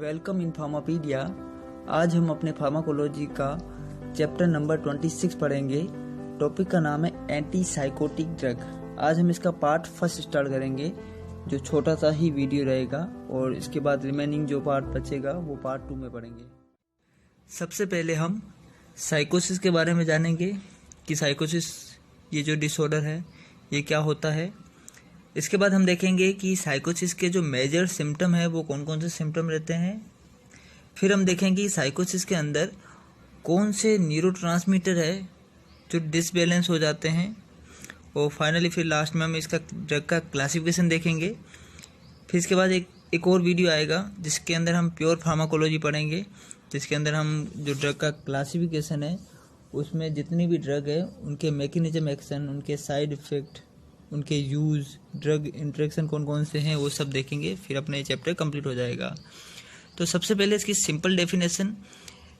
Welcome in फार्मापीडिया। आज हम अपने फार्माकोलॉजी का चैप्टर नंबर 26 पढ़ेंगे। टॉपिक का नाम है एंटी साइकोटिक ड्रग। आज हम इसका पार्ट फर्स्ट स्टार्ट करेंगे, जो छोटा सा ही वीडियो रहेगा, और इसके बाद रिमेनिंग जो पार्ट बचेगा वो पार्ट 2 में पढ़ेंगे। सबसे पहले हम साइकोसिस के बारे में जानेंगे कि साइकोसिस ये जो डिसऑर्डर है ये क्या होता है। इसके बाद हम देखेंगे कि साइकोसिस के जो मेजर सिम्टम है वो कौन कौन से सिम्टम रहते हैं। फिर हम देखेंगे कि साइकोसिस के अंदर कौन से न्यूरोट्रांसमीटर है जो डिसबैलेंस हो जाते हैं, और फाइनली फिर लास्ट में हम इसका ड्रग का क्लासिफिकेशन देखेंगे। फिर इसके बाद एक और वीडियो आएगा जिसके अंदर हम प्योर फार्माकोलॉजी पढ़ेंगे, जिसके अंदर हम जो ड्रग का क्लासिफिकेशन है उसमें जितनी भी ड्रग है उनके मैकेनिज्म एक्शन, उनके साइड इफ़ेक्ट, उनके यूज़, ड्रग इंटरेक्शन कौन कौन से हैं वो सब देखेंगे। फिर अपना ये चैप्टर कंप्लीट हो जाएगा। तो सबसे पहले इसकी सिंपल डेफिनेशन,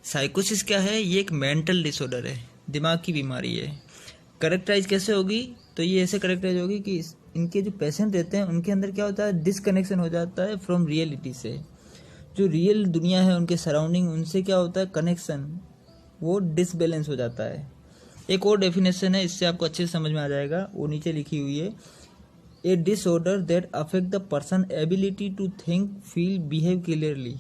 साइकोसिस क्या है? ये एक मेंटल डिसऑर्डर है, दिमाग की बीमारी है। करेक्टराइज कैसे होगी? तो ये ऐसे करेक्टराइज होगी कि इनके जो पेशेंट रहते हैं उनके अंदर क्या होता है, डिसकनेक्शन हो जाता है फ्रॉम रियलिटी से। जो रियल दुनिया है उनके सराउंडिंग, उनसे क्या होता है कनेक्शन, वो डिसबैलेंस हो जाता है। एक और डेफिनेशन है, इससे आपको अच्छे से समझ में आ जाएगा, वो नीचे लिखी हुई है। A disorder that affect the person ability to think, feel, behave clearly.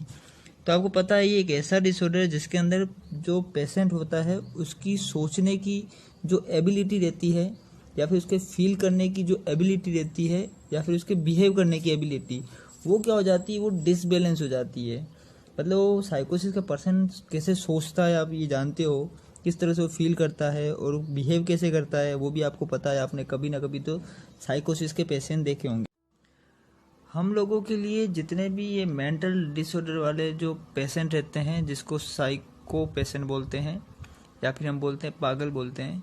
तो आपको पता है ये एक ऐसा डिसऑर्डर है जिसके अंदर जो पेशेंट होता है उसकी सोचने की जो एबिलिटी रहती है, या फिर उसके फील करने की जो एबिलिटी रहती है, या फिर उसके बिहेव करने की एबिलिटी, वो क्या हो जाती है, वो डिसबैलेंस हो जाती है। मतलब वो साइकोसिस का पर्सन कैसे सोचता है आप ये जानते हो, किस तरह से वो फील करता है और बिहेव कैसे करता है वो भी आपको पता है। आपने कभी ना कभी तो साइकोसिस के पेशेंट देखे होंगे। हम लोगों के लिए जितने भी ये मेंटल डिसऑर्डर वाले जो पेशेंट रहते हैं, जिसको साइको पेशेंट बोलते हैं या फिर हम बोलते हैं पागल बोलते हैं,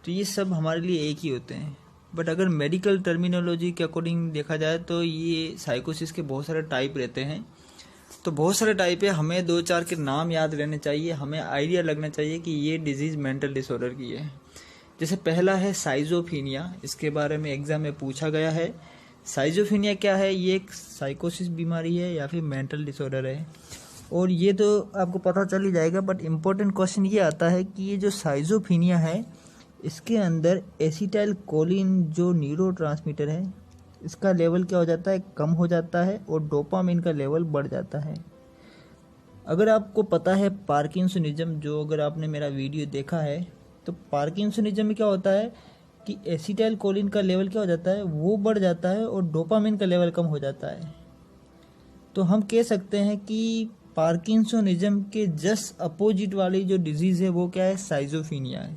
तो ये सब हमारे लिए एक ही होते हैं। बट अगर मेडिकल टर्मिनोलॉजी के अकॉर्डिंग देखा जाए तो ये साइकोसिस के बहुत सारे टाइप रहते हैं। तो बहुत सारे टाइप है, हमें 2-4 के नाम याद रहने चाहिए, हमें आइडिया लगना चाहिए कि ये डिजीज़ मेंटल डिसऑर्डर की है। जैसे पहला है साइजोफीनिया, इसके बारे में एग्जाम में पूछा गया है। साइजोफीनिया क्या है? ये एक साइकोसिस बीमारी है या फिर मेंटल डिसऑर्डर है, और ये तो आपको पता चल ही जाएगा। बट इम्पोर्टेंट क्वेश्चन ये आता है कि ये जो साइजोफीनिया है इसके अंदर एसिटाइल कोलिन जो न्यूरोट्रांसमीटर है इसका लेवल क्या हो जाता है, कम हो जाता है, और डोपामिन का लेवल बढ़ जाता है। अगर आपको पता है पार्किंसनिज्म, जो अगर आपने मेरा वीडियो देखा है, तो पार्किंसनिज्म में क्या होता है कि एसिटाइल कोलिन का लेवल क्या हो जाता है, वो बढ़ जाता है, और डोपामिन का लेवल कम हो जाता है। तो हम कह सकते हैं कि पार्किंसनिज्म के जस्ट अपोजिट वाली जो डिजीज़ है वो क्या है, साइजोफीनिया है।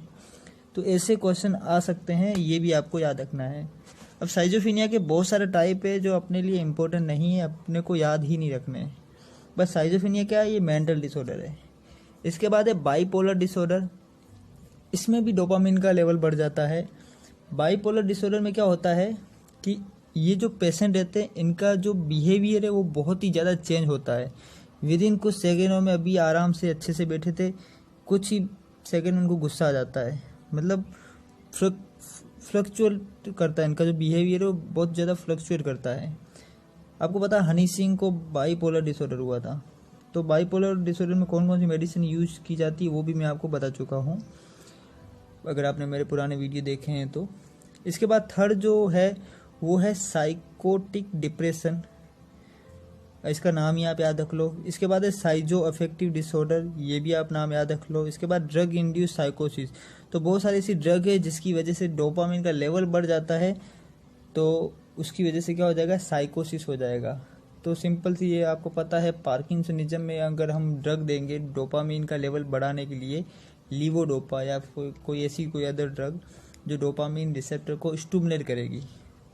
तो ऐसे क्वेश्चन आ सकते हैं, ये भी आपको याद रखना है। अब साइजोफीनिया के बहुत सारे टाइप है जो अपने लिए इम्पोर्टेंट नहीं है, अपने को याद ही नहीं रखने हैं। बस साइजोफीनिया क्या है, ये मेंटल डिसऑर्डर है। इसके बाद है बाइपोलर डिसऑर्डर, इसमें भी डोपामिन का लेवल बढ़ जाता है। बाइपोलर डिसऑर्डर में क्या होता है कि ये जो पेशेंट रहते हैं इनका जो बिहेवियर है वो बहुत ही ज़्यादा चेंज होता है। विद इन कुछ सेकेंडों में, अभी आराम से अच्छे से बैठे थे, कुछ ही सेकेंड उनको गुस्सा आ जाता है। मतलब फ्लक्चुएट करता है, इनका जो बिहेवियर है वो बहुत ज़्यादा फ्लक्चुएट करता है। आपको पता है हनी सिंह को बाइपोलर डिसऑर्डर हुआ था। तो बाइपोलर डिसऑर्डर में कौन कौन सी मेडिसिन यूज की जाती है वो भी मैं आपको बता चुका हूँ, अगर आपने मेरे पुराने वीडियो देखे हैं तो। इसके बाद थर्ड जो है वो है साइकोटिक डिप्रेशन, इसका नाम ही आप याद रख लो। इसके बाद है साइजो अफेक्टिव डिसऑर्डर, ये भी आप नाम याद रख लो। इसके बाद ड्रग इंड्यूस साइकोसिस, तो बहुत सारी ऐसी ड्रग है जिसकी वजह से डोपामिन का लेवल बढ़ जाता है, तो उसकी वजह से क्या हो जाएगा, साइकोसिस हो जाएगा। तो सिंपल सी ये आपको पता है, पार्किंसनिज्म में अगर हम ड्रग देंगे डोपामिन का लेवल बढ़ाने के लिए, लीवोडोपा या कोई ऐसी कोई अदर ड्रग जो डोपामिन रिसेप्टर को स्टिमुलेट करेगी,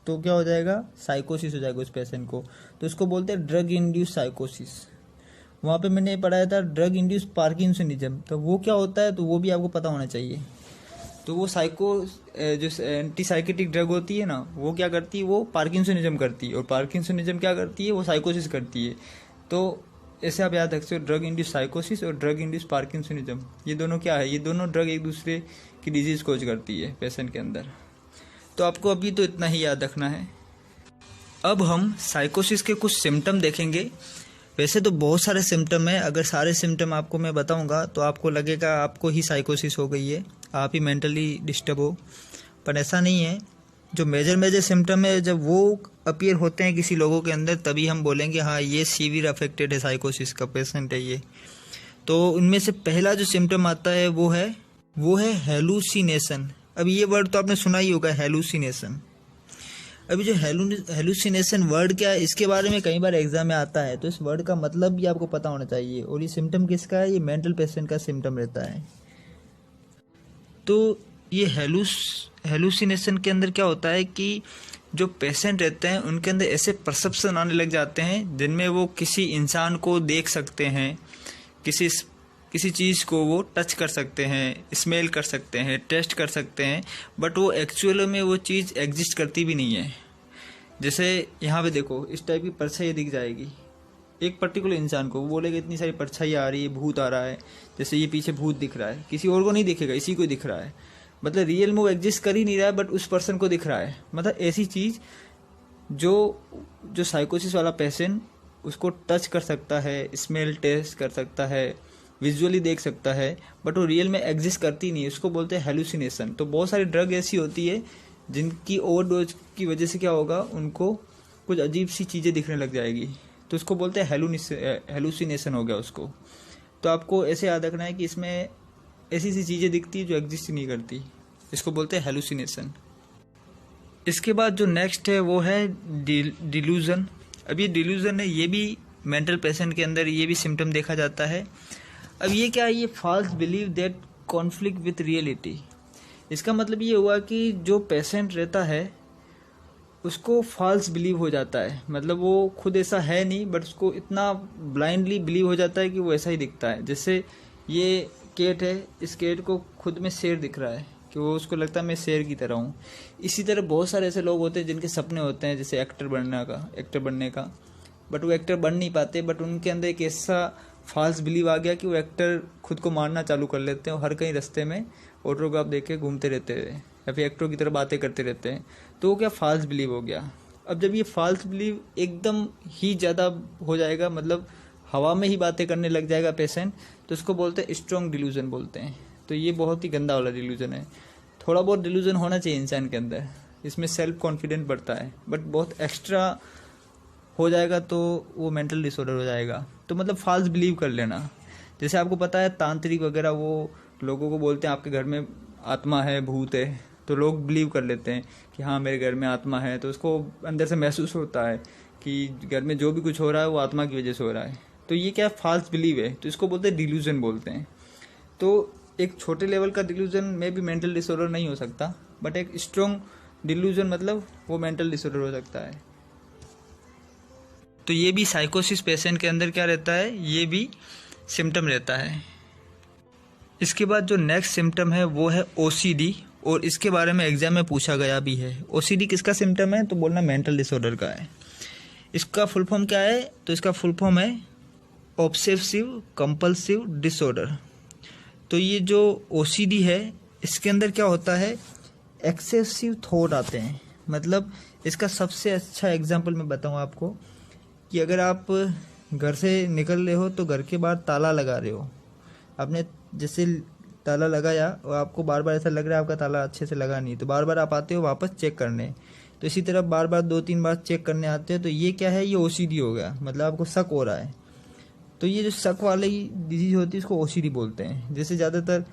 तो क्या हो जाएगा, साइकोसिस हो जाएगा उस पेशेंट को। तो इसको बोलते हैं ड्रग इंड्यूस साइकोसिस। वहाँ पे मैंने पढ़ाया था ड्रग इंड्यूस पार्किंसनिज्म, तो वो क्या होता है तो वो भी आपको पता होना चाहिए। तो वो जो एंटी साइकेटिक ड्रग होती है ना, वो क्या करती है, वो पार्किंसनिज्म करती है, और पार्किंसनिज्म क्या करती है, वो साइकोसिस करती है। तो ऐसे आप याद रखते हो, ड्रग इंड्यूस साइकोसिस और ड्रग इंड्यूस पार्किंसनिज्म, ये दोनों क्या है, ये दोनों ड्रग एक दूसरे की डिजीज कोज करती है पेशेंट के अंदर। तो आपको अभी तो इतना ही याद रखना है। अब हम साइकोसिस के कुछ सिम्टम देखेंगे। वैसे तो बहुत सारे सिम्टम हैं, अगर सारे सिम्टम आपको मैं बताऊंगा तो आपको लगेगा आपको ही साइकोसिस हो गई है, आप ही मेंटली डिस्टर्ब हो, पर ऐसा नहीं है। जो मेजर सिम्टम है जब वो अपीयर होते हैं किसी लोगों के अंदर तभी हम बोलेंगे हाँ ये सीवियर अफेक्टेड है, साइकोसिस का पेशेंट है ये। तो उनमें से पहला जो सिम्टम आता है वो है हेलुसिनेशन। अब ये वर्ड तो आपने सुना ही होगा, हेलुसिनेशन। अभी जो हेलुसिनेशन वर्ड क्या है, इसके बारे में कई बार एग्जाम में आता है, तो इस वर्ड का मतलब भी आपको पता होना चाहिए। और ये सिम्टम किसका है, ये मेंटल पेशेंट का सिम्टम रहता है। तो ये हेलुसिनेशन के अंदर क्या होता है कि जो पेशेंट रहते हैं उनके अंदर ऐसे परसेप्शन आने लग जाते हैं जिनमें वो किसी इंसान को देख सकते हैं, किसी चीज़ को वो टच कर सकते हैं, स्मेल कर सकते हैं, टेस्ट कर सकते हैं, बट वो एक्चुअल में वो चीज़ एग्जिस्ट करती भी नहीं है। जैसे यहाँ पे देखो, इस टाइप की परछाई दिख जाएगी एक पर्टिकुलर इंसान को, वो बोलेगा इतनी सारी परछाई आ रही है, भूत आ रहा है, जैसे ये पीछे भूत दिख रहा है, किसी और को नहीं दिखेगा, इसी को दिख रहा है, मतलब रियल में वो एग्जिस्ट कर ही नहीं रहा है, बट उस पर्सन को दिख रहा है। मतलब ऐसी चीज़ जो साइकोसिस वाला पेशेंट उसको टच कर सकता है, स्मेल टेस्ट कर सकता है, विजुअली देख सकता है, बट वो रियल में एग्जिस्ट करती नहीं है, उसको बोलते हैं हेलुसिनेशन। तो बहुत सारी ड्रग ऐसी होती है जिनकी ओवरडोज की वजह से क्या होगा, उनको कुछ अजीब सी चीज़ें दिखने लग जाएगी, तो उसको बोलते हैं हेलुसिनेशन हो गया उसको। तो आपको ऐसे याद रखना है कि इसमें ऐसी सी चीज़ें दिखती है जो एग्जिस्ट नहीं करती, इसको बोलते हैं हेलुसिनेशन। इसके बाद जो नेक्स्ट है वो है डिल्यूजन। अब ये डिल्यूजन है, ये भी मेंटल पेशेंट के अंदर ये भी सिम्टम देखा जाता है। अब ये क्या है, ये false believe that conflict with reality. इसका मतलब ये हुआ कि जो पेशेंट रहता है उसको फॉल्स बिलीव हो जाता है, मतलब वो खुद ऐसा है नहीं, बट उसको इतना ब्लाइंडली बिलीव हो जाता है कि वो ऐसा ही दिखता है। जैसे ये केट है, इस केट को खुद में शेर दिख रहा है कि वो उसको लगता है मैं शेर की तरह हूँ। इसी तरह बहुत सारे ऐसे लोग होते हैं जिनके सपने होते हैं जैसे एक्टर बनने का, बट वो एक्टर बन नहीं पाते, बट उनके अंदर एक ऐसा फॉल्स बिलीव आ गया कि वो एक्टर खुद को मारना चालू कर लेते हैं और हर कहीं रास्ते में ऑटोग्राफ देख के घूमते रहते हैं या फिर एक्टरों की तरह बातें करते रहते हैं। तो वो क्या फॉल्स बिलीव हो गया। अब जब ये फॉल्स बिलीव एकदम ही ज़्यादा हो जाएगा, मतलब हवा में ही बातें करने लग जाएगा पेशेंट, तो इसको बोलते हैं स्ट्रॉन्ग डिल्यूजन बोलते हैं। तो ये बहुत ही गंदा वाला डिल्यूजन है। थोड़ा बहुत डिल्यूजन होना चाहिए इंसान के अंदर, इसमें सेल्फ कॉन्फिडेंस बढ़ता है, बट बहुत एक्स्ट्रा हो जाएगा तो वो मेंटल डिसऑर्डर हो जाएगा। तो मतलब फॉल्स बिलीव कर लेना। जैसे आपको पता है तांत्रिक वगैरह वो लोगों को बोलते हैं आपके घर में आत्मा है, भूत है, तो लोग बिलीव कर लेते हैं कि हाँ मेरे घर में आत्मा है, तो उसको अंदर से महसूस होता है कि घर में जो भी कुछ हो रहा है वो आत्मा की वजह से हो रहा है। तो ये क्या फॉल्स बिलीव है, तो इसको बोलते हैं डिल्यूजन बोलते हैं। तो एक छोटे लेवल का डिल्यूजन में भी मेंटल डिसऑर्डर नहीं हो सकता, बट एक स्ट्रॉन्ग डिल्यूजन मतलब वो मेंटल डिसऑर्डर हो सकता है। तो ये भी साइकोसिस पेशेंट के अंदर क्या रहता है, ये भी सिम्टम रहता है। इसके बाद जो नेक्स्ट सिम्टम है वो है ओसीडी, और इसके बारे में एग्जाम में पूछा गया भी है। ओसीडी किसका सिम्टम है, तो बोलना मेंटल डिसऑर्डर का है। इसका फुल फॉर्म क्या है, तो इसका फुल फॉर्म है ऑब्सेसिव कंपल्सिव डिसऑर्डर। तो ये जो ओसीडी है इसके अंदर क्या होता है, एक्सेसिव थॉट आते हैं। मतलब इसका सबसे अच्छा एग्जाम्पल मैं बताऊँ आपको कि अगर आप घर से निकल रहे हो तो घर के बाहर ताला लगा रहे हो, आपने जैसे ताला लगाया और आपको बार बार ऐसा लग रहा है आपका ताला अच्छे से लगा नहीं, तो बार बार आप आते हो वापस चेक करने, तो इसी तरह बार बार 2-3 बार चेक करने आते हो, तो ये क्या है, ये ओसीडी हो गया, मतलब आपको शक हो रहा है। तो ये जो शक वाली डिजीज होती है इसको ओसीडी बोलते हैं। जैसे ज़्यादातर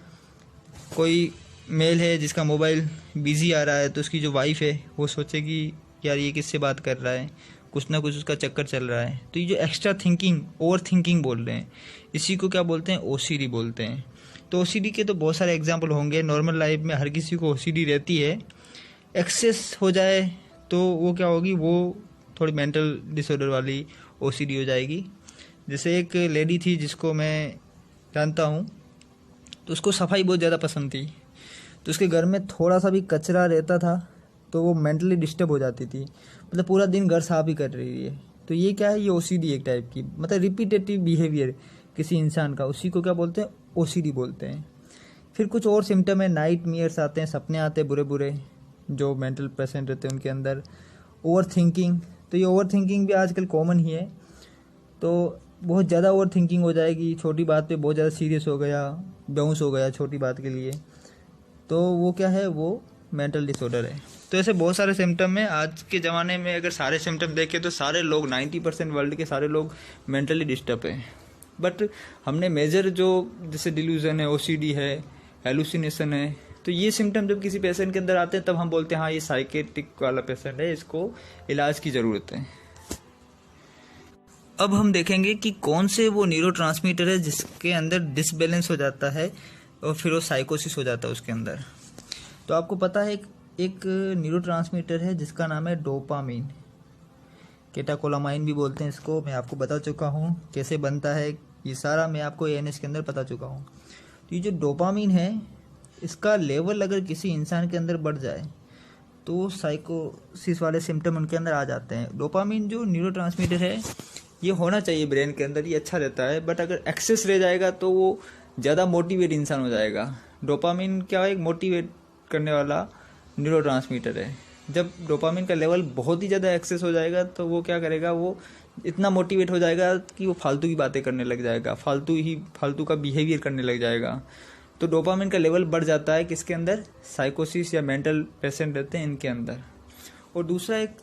कोई मेल है जिसका मोबाइल बिजी आ रहा है, तो उसकी जो वाइफ है वो सोचेगी यार ये किससे बात कर रहा है, कुछ ना कुछ उसका चक्कर चल रहा है। तो ये जो एक्स्ट्रा थिंकिंग, ओवर थिंकिंग बोल रहे हैं, इसी को क्या बोलते हैं, ओसीडी बोलते हैं। तो ओसीडी के तो बहुत सारे एग्जाम्पल होंगे, नॉर्मल लाइफ में हर किसी को ओसीडी रहती है। एक्सेस हो जाए तो वो क्या होगी, वो थोड़ी मेंटल डिसऑर्डर वाली ओसीडी हो जाएगी। जैसे एक लेडी थी जिसको मैं जानता हूँ, तो उसको सफाई बहुत ज़्यादा पसंद थी, तो उसके घर में थोड़ा सा भी कचरा रहता था तो वो मेंटली डिस्टर्ब हो जाती थी, मतलब पूरा दिन घर साफ ही कर रही है। तो ये क्या है, ये ओसीडी एक टाइप की, मतलब रिपीटेटिव बिहेवियर किसी इंसान का, उसी को क्या बोलते हैं, ओसीडी बोलते हैं। फिर कुछ और सिम्टम है, नाइट मियर्स आते हैं, सपने आते हैं बुरे बुरे जो मेंटल पेशेंट रहते हैं उनके अंदर। ओवर थिंकिंग, तो ये ओवर थिंकिंग भी आजकल कॉमन ही है। तो बहुत ज़्यादा ओवर थिंकिंग हो जाएगी, छोटी बात पे बहुत ज़्यादा सीरियस हो गया, बाउंस हो गया छोटी बात के लिए, तो वो क्या है, वो मेंटल डिसऑर्डर है। तो ऐसे बहुत सारे सिम्टम हैं। आज के ज़माने में अगर सारे सिम्टम देखें तो सारे लोग 90% वर्ल्ड के सारे लोग मेंटली डिस्टर्ब हैं। बट हमने मेजर जो जैसे डिल्यूजन है, ओसीडी है, हेलुसिनेशन है, तो ये सिम्टम जब किसी पेशेंट के अंदर आते हैं तब हम बोलते हैं हाँ ये साइकेट्रिक वाला पेशेंट है, इसको इलाज की ज़रूरत है। अब हम देखेंगे कि कौन से वो न्यूरोट्रांसमीटर है जिसके अंदर डिसबैलेंस हो जाता है और फिर वो साइकोसिस हो जाता है उसके अंदर। तो आपको पता है एक न्यूरोट्रांसमीटर है जिसका नाम है डोपामीन, केटाकोलामाइन भी बोलते हैं इसको। मैं आपको बता चुका हूँ कैसे बनता है, ये सारा मैं आपको एएनएस के अंदर बता चुका हूँ। तो ये जो डोपामीन है, इसका लेवल अगर किसी इंसान के अंदर बढ़ जाए तो साइकोसिस वाले सिम्टम उनके अंदर आ जाते हैं। डोपामीन जो न्यूरोट्रांसमीटर है ये होना चाहिए ब्रेन के अंदर, ये अच्छा रहता है, बट अगर एक्सेस रह जाएगा तो वो ज़्यादा मोटिवेट इंसान हो जाएगा। डोपामीन क्या है, एक मोटिवेट करने वाला न्यूरोट्रांसमीटर है। जब डोपामीन का लेवल बहुत ही ज़्यादा एक्सेस हो जाएगा तो वो क्या करेगा, वो इतना मोटिवेट हो जाएगा कि वो फालतू की बातें करने लग जाएगा, फालतू का बिहेवियर करने लग जाएगा। तो डोपामीन का लेवल बढ़ जाता है किसके अंदर, साइकोसिस या मेंटल पेशेंट रहते हैं इनके अंदर। और दूसरा एक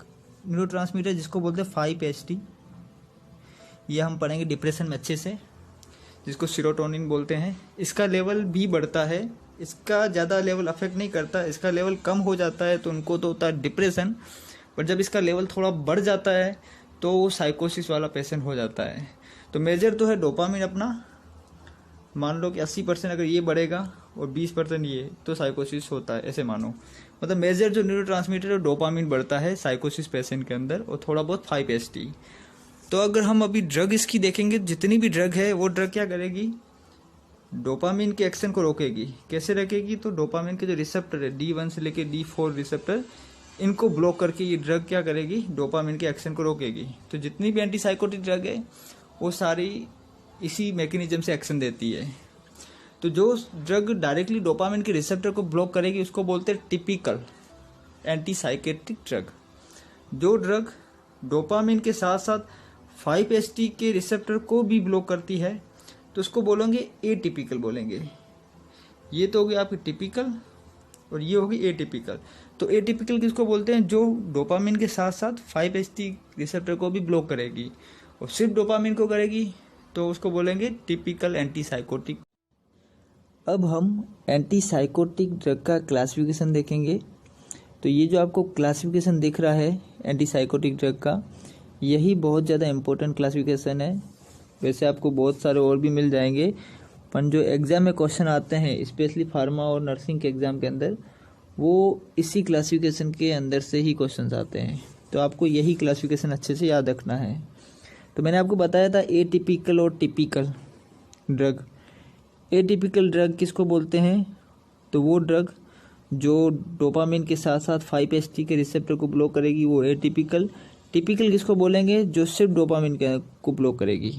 न्यूरोट्रांसमीटर जिसको बोलते हैं 5-HT, ये हम पढ़ेंगे डिप्रेशन में अच्छे से, जिसको सीरोटोनिन बोलते हैं। इसका लेवल भी बढ़ता है, इसका ज़्यादा लेवल अफेक्ट नहीं करता, इसका लेवल कम हो जाता है तो उनको तो होता है डिप्रेशन, बट जब इसका लेवल थोड़ा बढ़ जाता है तो वो साइकोसिस वाला पेशेंट हो जाता है। तो मेजर तो है डोपामीन अपना, मान लो कि 80% अगर ये बढ़ेगा और 20% ये, तो साइकोसिस होता है, ऐसे मानो। मतलब मेजर जो न्यूरोट्रांसमीटर है डोपामीन बढ़ता है साइकोसिस पेशेंट के अंदर, और थोड़ा बहुत 5-HT। तो अगर हम अभी ड्रग इसकी देखेंगे, जितनी भी ड्रग है वो ड्रग क्या करेगी, डोपामीन के एक्शन को रोकेगी। कैसे रोकेगी, तो डोपामीन के जो रिसेप्टर है D1 से लेके D4 रिसेप्टर, इनको ब्लॉक करके ये ड्रग क्या करेगी, डोपामीन के एक्शन को रोकेगी। तो जितनी भी एंटीसाइकोटिक ड्रग है वो सारी इसी मैकेनिज्म से एक्शन देती है। तो जो ड्रग डायरेक्टली डोपामीन के रिसेप्टर को ब्लॉक करेगी उसको बोलते हैं टिपिकल एंटीसाइकेट्रिक ड्रग। जो ड्रग डोपामीन के साथ साथ 5-HT के रिसेप्टर को भी ब्लॉक करती है तो उसको बोलेंगे एटिपिकल बोलेंगे। ये तो होगी आपकी टिपिकल और ये होगी एटिपिकल। तो एटिपिकल किसको बोलते हैं, जो डोपामीन के साथ साथ 5-HT रिसेप्टर को भी ब्लॉक करेगी और सिर्फ डोपामीन को करेगी, तो उसको बोलेंगे टिपिकल एंटीसाइकोटिक। अब हम एंटीसाइकोटिक ड्रग का क्लासिफिकेशन देखेंगे। तो ये जो आपको क्लासिफिकेशन दिख रहा है एंटीसाइकोटिक ड्रग का, यही बहुत ज़्यादा इम्पोर्टेंट क्लासिफिकेशन है। वैसे आपको बहुत सारे और भी मिल जाएंगे, पर जो एग्ज़ाम में क्वेश्चन आते हैं स्पेशली फार्मा और नर्सिंग के एग्ज़ाम के अंदर, वो इसी क्लासिफिकेशन के अंदर से ही क्वेश्चंस आते हैं। तो आपको यही क्लासिफिकेशन अच्छे से याद रखना है। तो मैंने आपको बताया था एटिपिकल और टिपिकल ड्रग। एटिपिकल ड्रग किसको बोलते हैं, तो वो ड्रग जो डोपामिन के साथ साथ 5-HT के रिसेप्टर को ब्लॉक करेगी वो एटिपिकल। टिपिकल किसको बोलेंगे, जो सिर्फ डोपामिन को ब्लॉक करेगी।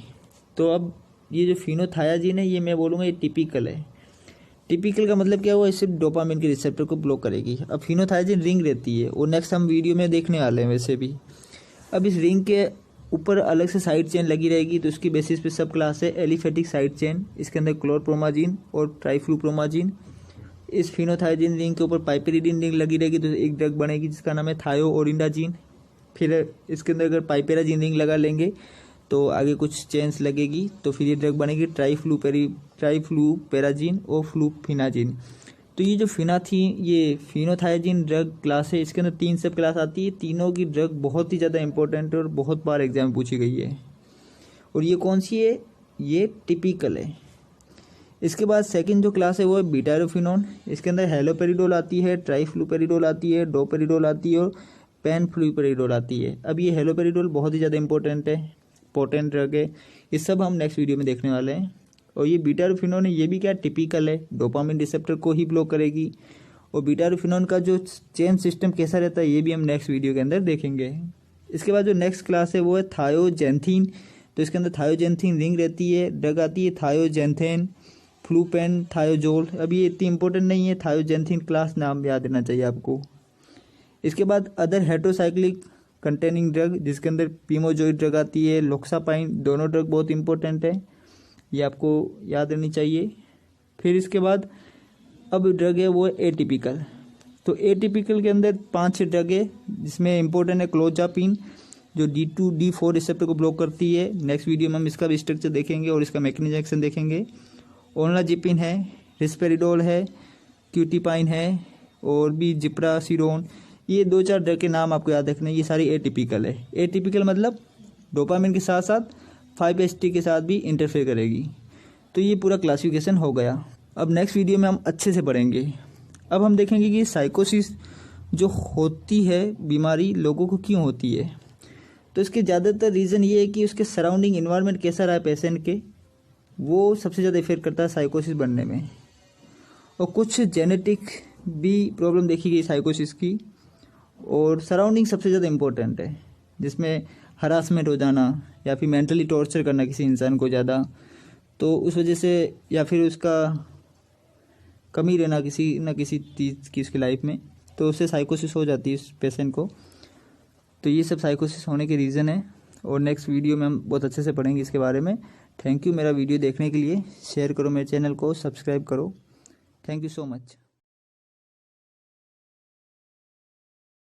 तो अब ये जो फिनोथायाजीन है ये मैं बोलूँगा ये टिपिकल है। टिपिकल का मतलब क्या हुआ, सिर्फ डोपामिन के रिसेप्टर को ब्लॉक करेगी। अब फिनोथायाजीन रिंग रहती है, वो नेक्स्ट हम वीडियो में देखने वाले हैं वैसे भी। अब इस रिंग के ऊपर अलग से साइड चेन लगी रहेगी, तो उसकी बेसिस पे सब क्लास है एलिफेटिक साइड चेन। इसके अंदर क्लोरप्रोमाजीन और ट्राइफ्लूप्रोमाजीन। इस फिनोथायाजीन रिंग के ऊपर पाइपेरिडीन रिंग लगी रहेगी, तो एक ड्रग बनेगी जिसका नाम है थायोओरिंडाजीन। फिर इसके अंदर अगर पाइपेराजीन रिंग लगा लेंगे तो आगे कुछ चेन्स लगेगी, तो फिर ये ड्रग बनेगी ट्राइफ्लूपेराजीन और फ्लूफिनाजीन। तो ये जो ये फिनोथायाजीन ड्रग क्लास है, इसके अंदर 3 सब क्लास आती है। तीनों की ड्रग बहुत ही ज़्यादा इंपॉर्टेंट है और बहुत बार एग्जाम में पूछी गई है। और ये कौन सी है, ये टिपिकल है। इसके बाद सेकंड जो क्लास है वो है बीटारोफिनोन। इसके अंदर हेलोपेरिडोल आती है, ट्राइफ्लूपेरिडोल आती है, डोपेरिडोल आती है और पेनफ्लूपेरिडोल आती है। अब ये हेलोपेरिडोल बहुत ही ज़्यादा इंपॉर्टेंट है, पोटेंट ड्रग है। ये सब हम नेक्स्ट वीडियो में देखने वाले हैं। और ये बीटारोफिनोन है, ये भी क्या टिपिकल है, डोपामिन रिसेप्टर को ही ब्लॉक करेगी। और बीटारोफिनोन का जो चेन सिस्टम कैसा रहता है ये भी हम नेक्स्ट वीडियो के अंदर देखेंगे। इसके बाद जो नेक्स्ट क्लास है वो है थायोजेंथीन। तो इसके अंदर थायोजेंथीन रिंग रहती है, ड्रग आती है थायोजेंथेन, फ्लूपेन, थायोजोल। अब ये इतनी इंपॉर्टेंट नहीं है, थायोजेंथीन क्लास नाम याद रहना चाहिए आपको। इसके बाद अदर हेटेरोसाइक्लिक कंटेनिंग ड्रग, जिसके अंदर पीमोजोइड ड्रग आती है, लोक्सापाइन, दोनों ड्रग बहुत इंपॉर्टेंट है, ये आपको याद रहनी चाहिए। फिर इसके बाद अब ड्रग है वो एटिपिकल। तो एटिपिकल के अंदर 5-6 ड्रग है, जिसमें इंपॉर्टेंट है क्लोजापिन जो D2 D4 रिसेप्टर को ब्लॉक करती है। नेक्स्ट वीडियो में हम इसका भी स्ट्रक्चर देखेंगे और इसका मैकेनिज्म एक्शन देखेंगे। ओनलाजिपिन है, रिस्पेरिडोल है, क्यूटिपाइन है और भी जिप्रासिडोन। ये 2-4 ड्रग के नाम आपको याद रखने हैं, ये सारी एटिपिकल है। एटिपिकल मतलब डोपामिन के साथ साथ 5-HT के साथ भी इंटरफेयर करेगी। तो ये पूरा क्लासिफिकेशन हो गया। अब नेक्स्ट वीडियो में हम अच्छे से पढ़ेंगे। अब हम देखेंगे कि साइकोसिस जो होती है बीमारी लोगों को क्यों होती है। तो इसके ज़्यादातर रीज़न ये है कि उसके सराउंडिंग इन्वायरमेंट कैसा रहा है पेशेंट के, वो सबसे ज़्यादा इफेक्ट करता है साइकोसिस बनने में। और कुछ जेनेटिक भी प्रॉब्लम देखी गई साइकोसिस की, और सराउंडिंग सबसे ज़्यादा इम्पोर्टेंट है, जिसमें हरासमेंट हो जाना या फिर मेंटली टॉर्चर करना किसी इंसान को ज़्यादा, तो उस वजह से, या फिर उसका कमी रहना किसी न किसी चीज़ की उसकी लाइफ में, तो उससे साइकोसिस हो जाती है उस पेशेंट को। तो ये सब साइकोसिस होने के रीज़न है, और नेक्स्ट वीडियो में हम बहुत अच्छे से पढ़ेंगे इसके बारे में। थैंक यू मेरा वीडियो देखने के लिए। शेयर करो मेरे चैनल को, सब्सक्राइब करो। Thank you so much.